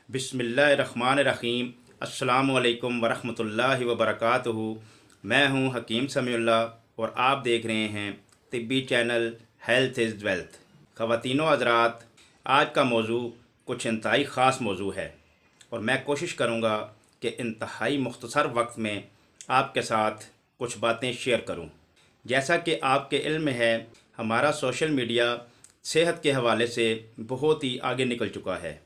बिस्मिल्लाहिर्रहमानिर्रहीम। अस्सलामुअलैकुम वरहमतुल्लाहि वबरकातुहू। मैं हूं हकीम समीउल्लाह और आप देख रहे हैं तिब्बी चैनल हेल्थ इज़ वेल्थ। ख़वातीनो हज़रात, आज का मौजू कुछ इंतहाई ख़ास मौजू है और मैं कोशिश करूंगा कि इंतहाई मुख्तसर वक्त में आपके साथ कुछ बातें शेयर करूं। जैसा कि आपके इल्म है, हमारा सोशल मीडिया सेहत के हवाले से बहुत ही आगे निकल चुका है।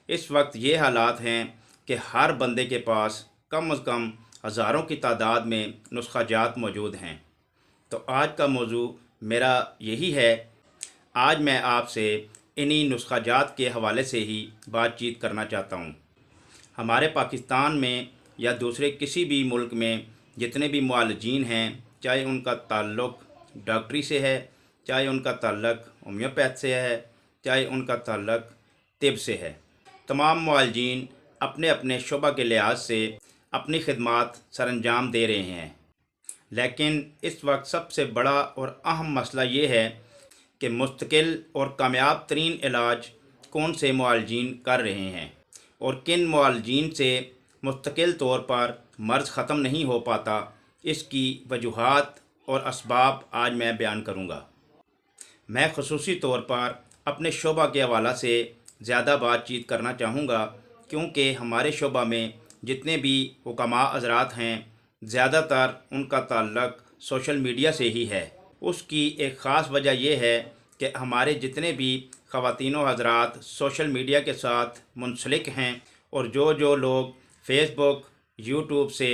इस वक्त ये हालात हैं कि हर बंदे के पास कम अज़ कम हज़ारों की तादाद में नुस्खा जात मौजूद हैं। तो आज का मौजू मेरा यही है। आज मैं आपसे इन्हीं नुस्खा जात के हवाले से ही बातचीत करना चाहता हूँ। हमारे पाकिस्तान में या दूसरे किसी भी मुल्क में जितने भी मुआलजीन हैं, चाहे उनका ताल्लुक़ डॉक्टरी से है, चाहे उनका ताल्लुक़ होम्योपैथ से है, चाहे उनका ताल्लुक़ तिब से है, तमाम मुआलजीन अपने अपने शुबा के लिहाज से अपनी खिदमात सरअंजाम दे रहे हैं। लेकिन इस वक्त सबसे बड़ा और अहम मसला ये है कि मुस्तकिल और कामयाब तरीन इलाज कौन से मुआलजीन कर रहे हैं और किन मुआलजीन से मुस्तकिल तौर पर मर्ज़ ख़त्म नहीं हो पाता। इसकी वजूहात और असबाब आज मैं बयान करूँगा। मैं ख़ुसूसी तौर पर अपने शोबा के हवाला से ज़्यादा बातचीत करना चाहूँगा, क्योंकि हमारे शोबा में जितने भी हुक्मा हज़रात हैं, ज़्यादातर उनका ताल्लुक़ सोशल मीडिया से ही है। उसकी एक ख़ास वजह यह है कि हमारे जितने भी ख़वातीनो हज़रात सोशल मीडिया के साथ मुंसलिक हैं और जो लोग फ़ेसबुक यूट्यूब से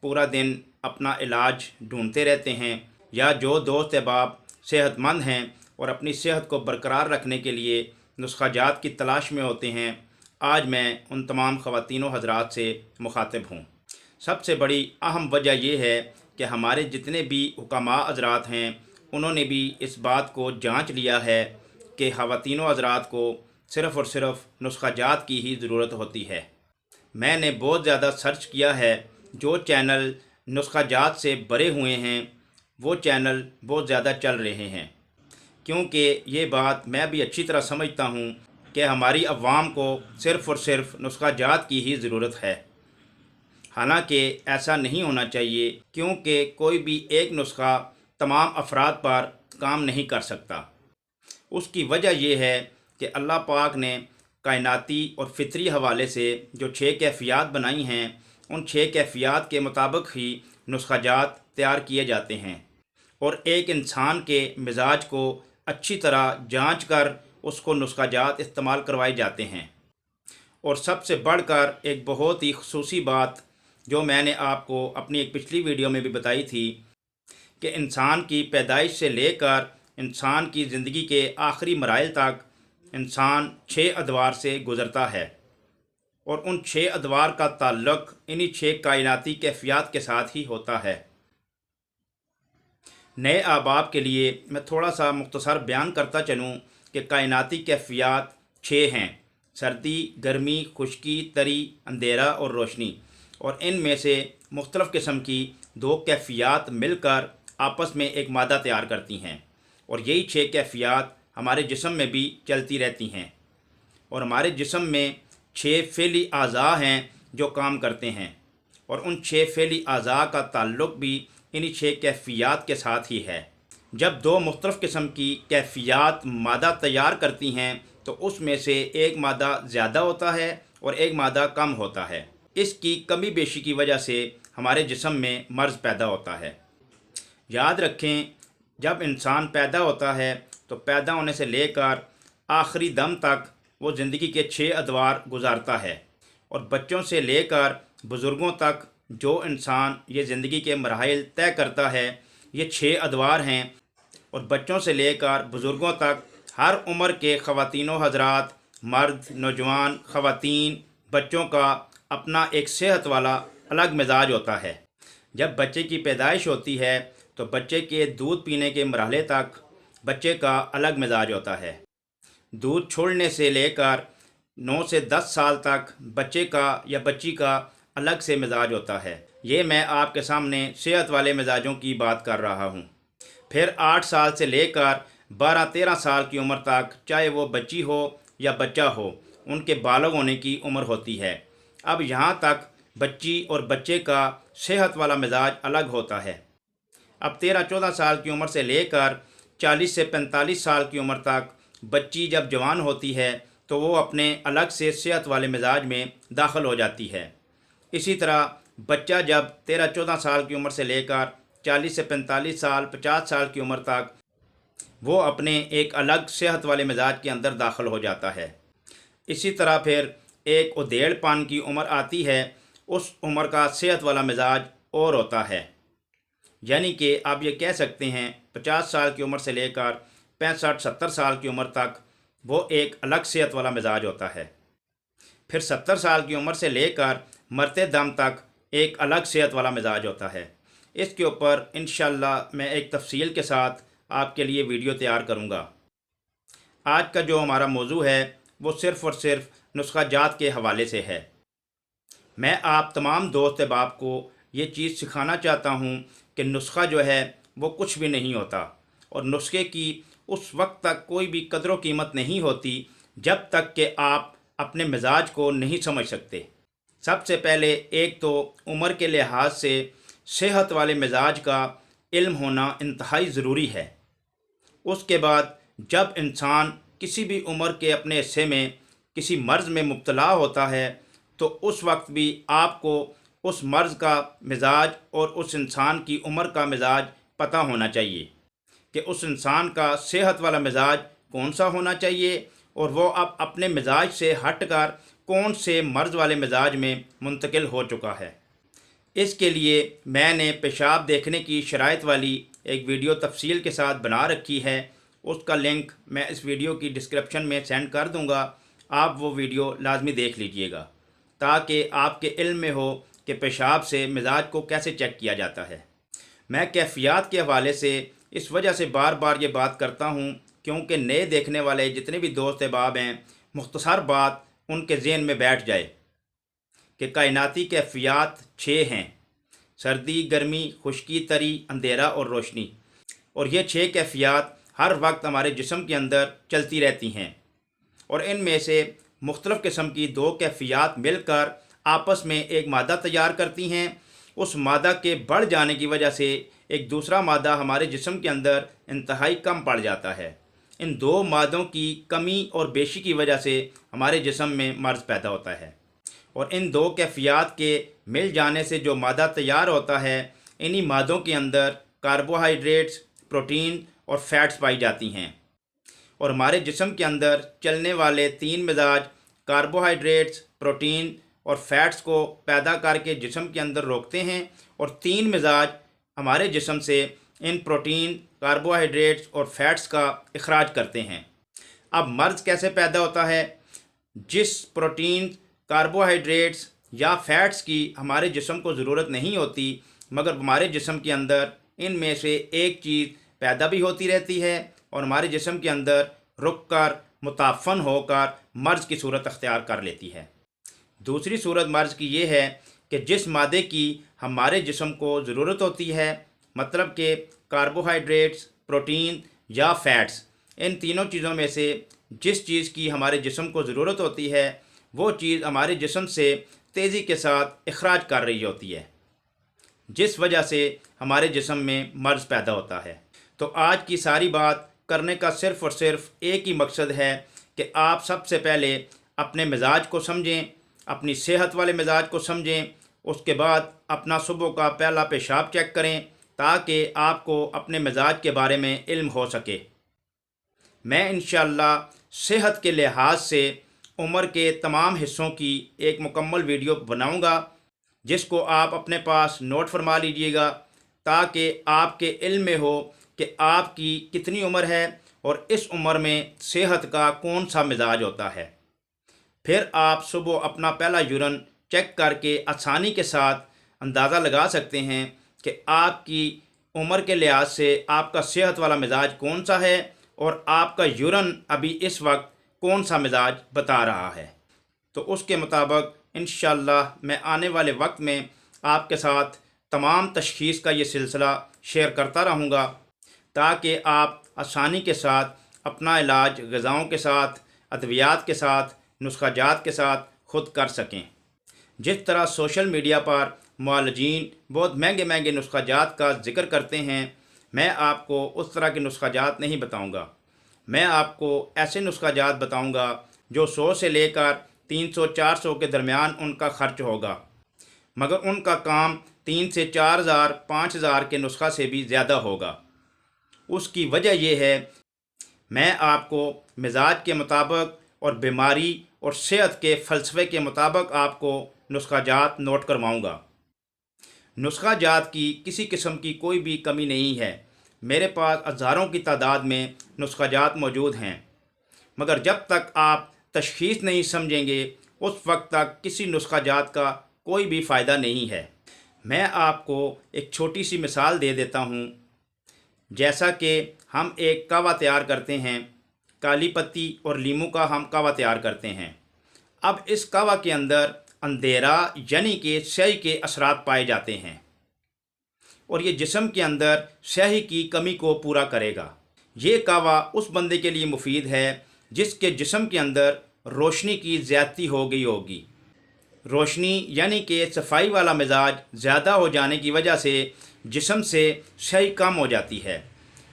पूरा दिन अपना इलाज ढूंढते रहते हैं, या जो दोस्त अहबाब सेहतमंद हैं और अपनी सेहत को बरकरार रखने के लिए नुस्खा जात की तलाश में होते हैं, आज मैं उन तमाम ख़वातीनो हज़रात से मुखातिब हूँ। सबसे बड़ी अहम वजह यह है कि हमारे जितने भी हुक्मा हज़रात हैं, उन्होंने भी इस बात को जांच लिया है कि ख़वातीनो हज़रात को सिर्फ़ और सिर्फ नुस्खा जात की ही ज़रूरत होती है। मैंने बहुत ज़्यादा सर्च किया है। जो चैनल नुस्खा जात से भरे हुए हैं वो चैनल बहुत ज़्यादा चल रहे हैं, क्योंकि ये बात मैं भी अच्छी तरह समझता हूँ कि हमारी अवाम को सिर्फ़ और सिर्फ नुस्खा जात की ही ज़रूरत है। हालांकि ऐसा नहीं होना चाहिए, क्योंकि कोई भी एक नुस्खा तमाम अफराद पर काम नहीं कर सकता। उसकी वजह यह है कि अल्लाह पाक ने कायनाती और फितरी हवाले से जो 6 कैफियत बनाई हैं, उन 6 कैफियत के मुताबिक ही नुस्खा जात तैयार किए जाते हैं और एक इंसान के मिजाज को अच्छी तरह जांच कर उसको नुस्खा जात इस्तेमाल करवाए जाते हैं। और सबसे बढ़कर एक बहुत ही ख़ुसूसी बात जो मैंने आपको अपनी एक पिछली वीडियो में भी बताई थी कि इंसान की पैदाइश से लेकर इंसान की ज़िंदगी के आखिरी मराइल तक इंसान 6 अदवार से गुज़रता है और उन 6 अदवार का ताल्लुक़ इन्हीं 6 कायनाती कैफियत के साथ ही होता है। नए अहबाब के लिए मैं थोड़ा सा मुख्तसर बयान करता चलूँ कि कायनाती कैफियत 6 हैं: सर्दी, गर्मी, खुश्की, तरी, अंधेरा और रोशनी। और इनमें से मुख्तलिफ़ किस्म की 2 कैफियत मिलकर आपस में एक मादा तैयार करती हैं और यही 6 कैफियत हमारे जिस्म में भी चलती रहती हैं। और हमारे जिस्म में 6 फ़ेली आज़ा हैं जो काम करते हैं और उन 6 फ़ेली आज़ा का ताल्लुक़ भी इन्हीं 6 कैफियत के साथ ही है। जब 2 मुख्तलिफ़ किस्म की कैफियत मादा तैयार करती हैं तो उसमें से एक मादा ज़्यादा होता है और एक मादा कम होता है। इसकी कमी बेशी की वजह से हमारे जिस्म में मर्ज़ पैदा होता है। याद रखें, जब इंसान पैदा होता है तो पैदा होने से लेकर आखिरी दम तक वो ज़िंदगी के 6 अदवार गुजारता है और बच्चों से लेकर बुज़ुर्गों तक जो इंसान ये ज़िंदगी के मराहिल तय करता है, ये 6 अदवार हैं। और बच्चों से लेकर बुज़ुर्गों तक हर उम्र के ख़वातीनो हज़रात, मर्द, नौजवान, ख़वातीन, बच्चों का अपना एक सेहत वाला अलग मिजाज होता है। जब बच्चे की पैदाइश होती है तो बच्चे के दूध पीने के मरहले तक बच्चे का अलग मिजाज होता है। दूध छोड़ने से लेकर 9 से 10 साल तक बच्चे का या बच्ची का अलग से मिजाज होता है। ये मैं आपके सामने सेहत वाले मिजाजों की बात कर रहा हूँ। फिर 8 साल से लेकर 12-13 साल की उम्र तक, चाहे वो बच्ची हो या बच्चा हो, ان کے بالغ ہونے کی عمر ہوتی ہے۔ اب یہاں تک بچی اور بچے کا صحت والا مزاج الگ ہوتا ہے۔ اب 13-14 سال کی عمر سے لے کر 40 سے 45 سال کی عمر تک بچی جب جوان ہوتی ہے تو وہ اپنے الگ سے صحت والے مزاج میں داخل ہو جاتی ہے۔ اسی طرح بچہ جب 13-14 سال کی عمر سے لے کر 40 سے 45 سال 50 سال کی عمر تک وہ اپنے ایک الگ صحت والے مزاج کے اندر داخل ہو جاتا ہے۔ اسی طرح پھر ایک ادھیڑ پان کی عمر آتی ہے، اس عمر کا صحت والا مزاج اور ہوتا ہے، یعنی کہ آپ یہ کہہ سکتے ہیں 50 سال کی عمر سے لے کر 65-70 سال کی عمر تک وہ ایک الگ صحت والا مزاج ہوتا ہے۔ پھر 70 سال کی عمر سے لے کر مرتے دم تک ایک الگ صحت والا مزاج ہوتا ہے۔ اس کے اوپر انشاءاللہ میں ایک تفصیل کے ساتھ آپ کے لیے ویڈیو تیار کروں گا۔ آج کا جو ہمارا موضوع ہے وہ صرف اور صرف نسخہ جات کے حوالے سے ہے۔ میں آپ تمام دوست احباب کو یہ چیز سکھانا چاہتا ہوں کہ نسخہ جو ہے وہ کچھ بھی نہیں ہوتا، اور نسخے کی اس وقت تک کوئی بھی قدر و قیمت نہیں ہوتی جب تک کہ آپ اپنے مزاج کو نہیں سمجھ سکتے۔ سب سے پہلے ایک تو عمر کے لحاظ سے صحت والے مزاج کا علم ہونا انتہائی ضروری ہے۔ اس کے بعد جب انسان کسی بھی عمر کے اپنے حصے میں کسی مرض میں مبتلا ہوتا ہے تو اس وقت بھی آپ کو اس مرض کا مزاج اور اس انسان کی عمر کا مزاج پتہ ہونا چاہیے کہ اس انسان کا صحت والا مزاج کون سا ہونا چاہیے اور وہ اب اپنے مزاج سے ہٹ کر کون سے مرض والے مزاج میں منتقل ہو چکا ہے۔ اس کے لیے میں نے پیشاب دیکھنے کی شرائط والی ایک ویڈیو تفصیل کے ساتھ بنا رکھی ہے، اس کا لنک میں اس ویڈیو کی ڈسکرپشن میں سینڈ کر دوں گا، آپ وہ ویڈیو لازمی دیکھ لیجئے گا تاکہ آپ کے علم میں ہو کہ پیشاب سے مزاج کو کیسے چیک کیا جاتا ہے۔ میں کیفیات کے حوالے سے اس وجہ سے بار بار یہ بات کرتا ہوں کیونکہ نئے دیکھنے والے جتنے بھی دوست احباب ہیں مختصر بات ان کے ذہن میں بیٹھ جائے کہ کائناتی کیفیات 6 ہیں: سردی، گرمی، خشکی، تری، اندھیرا اور روشنی، اور یہ 6 کیفیات ہر وقت ہمارے جسم کے اندر چلتی رہتی ہیں، اور ان میں سے مختلف قسم کی 2 کیفیات مل کر آپس میں ایک مادہ تیار کرتی ہیں۔ اس مادہ کے بڑھ جانے کی وجہ سے ایک دوسرا مادہ ہمارے جسم کے اندر انتہائی کم پڑ جاتا ہے۔ ان 2 مادوں کی کمی اور بیشی کی وجہ سے ہمارے جسم میں مرض پیدا ہوتا ہے، اور ان 2 کیفیات کے مل جانے سے جو مادہ تیار ہوتا ہے، انہی مادوں کے اندر کاربوہائیڈریٹس، پروٹین اور فیٹس پائی جاتی ہیں، اور ہمارے جسم کے اندر چلنے والے 3 مزاج کاربوہائیڈریٹس، پروٹین اور فیٹس کو پیدا کر کے جسم کے اندر روکتے ہیں، اور 3 مزاج ہمارے جسم سے ان پروٹین، کاربوہائیڈریٹس اور فیٹس کا اخراج کرتے ہیں۔ اب مرض کیسے پیدا ہوتا ہے؟ جس پروٹین، کاربوہائیڈریٹس یا فیٹس کی ہمارے جسم کو ضرورت نہیں ہوتی مگر ہمارے جسم کے اندر ان میں سے ایک چیز پیدا بھی ہوتی رہتی ہے اور ہمارے جسم کے اندر رک کر متعفن ہو کر مرض کی صورت اختیار کر لیتی ہے۔ دوسری صورت مرض کی یہ ہے کہ جس مادے کی ہمارے جسم کو ضرورت ہوتی ہے، مطلب کہ کاربوہائیڈریٹس، پروٹین یا فیٹس، ان تینوں چیزوں میں سے جس چیز کی ہمارے جسم کو ضرورت ہوتی ہے وہ چیز ہمارے جسم سے تیزی کے ساتھ اخراج کر رہی ہوتی ہے، جس وجہ سے ہمارے جسم میں مرض پیدا ہوتا ہے۔ تو آج کی ساری بات کرنے کا صرف اور صرف ایک ہی مقصد ہے کہ آپ سب سے پہلے اپنے مزاج کو سمجھیں، اپنی صحت والے مزاج کو سمجھیں، اس کے بعد اپنا صبح کا پہلا پیشاب چیک کریں تاکہ آپ کو اپنے مزاج کے بارے میں علم ہو سکے۔ میں انشاءاللہ صحت کے لحاظ سے عمر کے تمام حصوں کی ایک مکمل ویڈیو بناؤں گا جس کو آپ اپنے پاس نوٹ فرما لیجئے گا تاکہ آپ کے علم میں ہو کہ آپ کی کتنی عمر ہے اور اس عمر میں صحت کا کون سا مزاج ہوتا ہے۔ پھر آپ صبح اپنا پہلا یورن چیک کر کے آسانی کے ساتھ اندازہ لگا سکتے ہیں کہ آپ کی عمر کے لحاظ سے آپ کا صحت والا مزاج کون سا ہے اور آپ کا یورن ابھی اس وقت کون سا مزاج بتا رہا ہے۔ تو اس کے مطابق انشاءاللہ میں آنے والے وقت میں آپ کے ساتھ تمام تشخیص کا یہ سلسلہ شیئر کرتا رہوں گا تاکہ آپ آسانی کے ساتھ اپنا علاج غذاؤں کے ساتھ، ادویات کے ساتھ नुस्खा जात के साथ खुद कर सकें। जिस तरह सोशल मीडिया पर मुआलजीन बहुत महंगे महंगे नुस्खा जात का ज़िक्र करते हैं, मैं आपको उस तरह के नुस्खा जात नहीं बताऊंगा। मैं आपको ऐसे नुस्खा जात बताऊंगा जो 100 से लेकर 300-400 के दरमियान उनका खर्च होगा, मगर उनका काम 3 से 4,000 5,000 के नुस्खा से भी ज़्यादा होगा। उसकी वजह यह है, मैं आपको मिजाज के मुताबिक और बीमारी और सेहत के फ़लसफ़े के मुताबिक आपको नुस्खा जात नोट करवाऊँगा। नुस्खा जात की किसी किस्म की कोई भी कमी नहीं है। मेरे पास हज़ारों की तादाद में नुस्खा जात मौजूद हैं, मगर जब तक आप तशख़ीस नहीं समझेंगे उस वक्त तक किसी नुस्खा जात का कोई भी फ़ायदा नहीं है। मैं आपको एक छोटी सी मिसाल दे देता हूँ। जैसा कि हम एक कहवा तैयार करते हैं, काली पत्ती और लीमू का हम कहवा तैयार करते हैं। अब इस कहवा के अंदर अंधेरा यानी कि स्याही के असरात पाए जाते हैं और ये जिस्म के अंदर स्याही की कमी को पूरा करेगा। ये कहवा उस बंदे के लिए मुफीद है जिसके जिस्म के अंदर रोशनी की ज़्यादती हो गई होगी। रोशनी यानी कि सफाई वाला मिजाज ज़्यादा हो जाने की वजह से जिस्म से स्याही कम हो जाती है,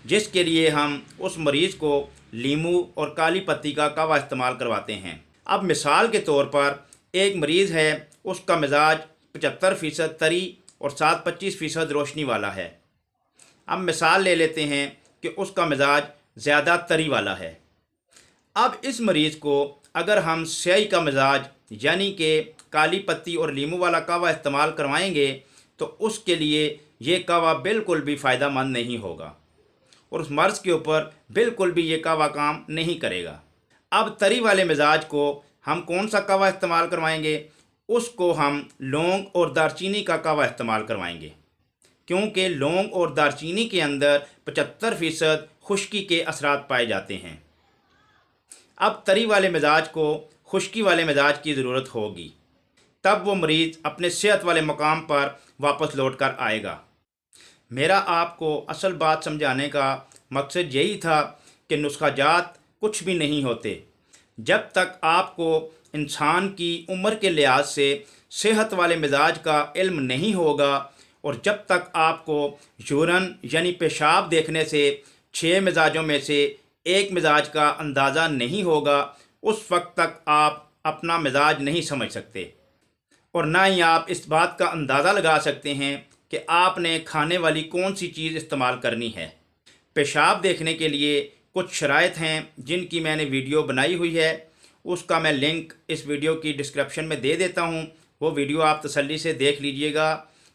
जिसके लिए हम उस मरीज़ को लीमू और काली पत्ती का कहवा इस्तेमाल करवाते हैं। अब मिसाल के तौर पर एक मरीज़ है, उसका मिजाज 75% तरी और 25% रोशनी वाला है। अब मिसाल ले लेते हैं कि उसका मिजाज ज़्यादा तरी वाला है। अब इस मरीज़ को अगर हम स्याही का मिजाज यानी कि काली पत्ती और लीमू वाला कहवा इस्तेमाल करवाएंगे तो उसके लिए ये कहवा बिल्कुल भी फ़ायदा मंद नहीं होगा और उस मर्ज़ के ऊपर बिल्कुल भी ये कहवा काम नहीं करेगा। अब तरी वाले मिजाज को हम कौन सा कहवा इस्तेमाल करवाएंगे? उसको हम लौंग और दारचीनी का कहवा इस्तेमाल करवाएंगे, क्योंकि लौंग और दारचीनी के अंदर 75% खुश्की के असरात पाए जाते हैं। अब तरी वाले मिजाज को खुश्की वाले मिजाज की ज़रूरत होगी, तब वो मरीज़ अपने सेहत वाले मकाम पर वापस लौट कर आएगा। मेरा आपको असल बात समझाने का मकसद यही था कि नुस्खा जात कुछ भी नहीं होते। जब तक आपको इंसान की उम्र के लिहाज से सेहत वाले मिजाज का इल्म नहीं होगा और जब तक आपको यूरन यानी पेशाब देखने से 6 मिजाजों में से एक मिजाज का अंदाज़ा नहीं होगा, उस वक्त तक आप अपना मिजाज नहीं समझ सकते और ना ही आप इस बात का अंदाज़ा लगा सकते हैं कि आपने खाने वाली कौन सी चीज़ इस्तेमाल करनी है। पेशाब देखने के लिए कुछ शराइत हैं जिनकी मैंने वीडियो बनाई हुई है, उसका मैं लिंक इस वीडियो की डिस्क्रिप्शन में दे देता हूँ। वो वीडियो आप तसल्ली से देख लीजिएगा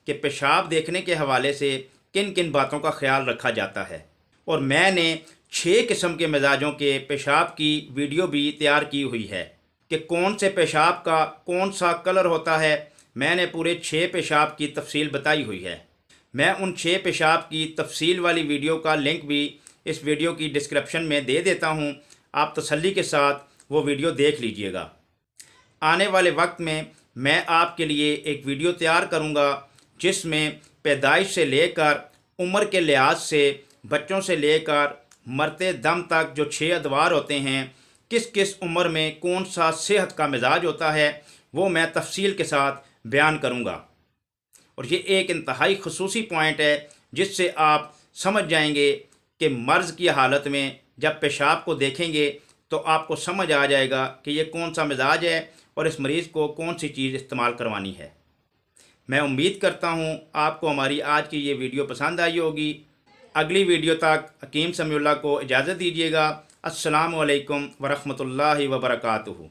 कि पेशाब देखने के हवाले से किन किन बातों का ख्याल रखा जाता है। और मैंने 6 किस्म के मिजाजों के पेशाब की वीडियो भी तैयार की हुई है कि कौन से पेशाब का कौन सा कलर होता है। मैंने पूरे 6 पेशाब की तफसील बताई हुई है। मैं उन 6 पेशाब की तफसील वाली वीडियो का लिंक भी इस वीडियो की डिस्क्रिप्शन में दे देता हूँ। आप तसल्ली के साथ वो वीडियो देख लीजिएगा। आने वाले वक्त में मैं आपके लिए एक वीडियो तैयार करूँगा जिसमें पैदाइश से लेकर उम्र के लिहाज से बच्चों से लेकर मरते दम तक जो 6 अदवार होते हैं, किस किस उम्र में कौन सा सेहत का मिजाज होता है, वो मैं तफसील के साथ बयान करूँगा। और ये एक इंतहाई खसूसी पॉइंट है जिससे आप समझ जाएंगे कि मर्ज़ की हालत में जब पेशाब को देखेंगे तो आपको समझ आ जाएगा कि ये कौन सा मिजाज है और इस मरीज़ को कौन सी चीज़ इस्तेमाल करवानी है। मैं उम्मीद करता हूँ आपको हमारी आज की ये वीडियो पसंद आई होगी। अगली वीडियो तक हकीम समीउल्लाह को इजाज़त दीजिएगा। अस्सलामु अलैकुम वरहमतुल्लाहि वबरकातुहू।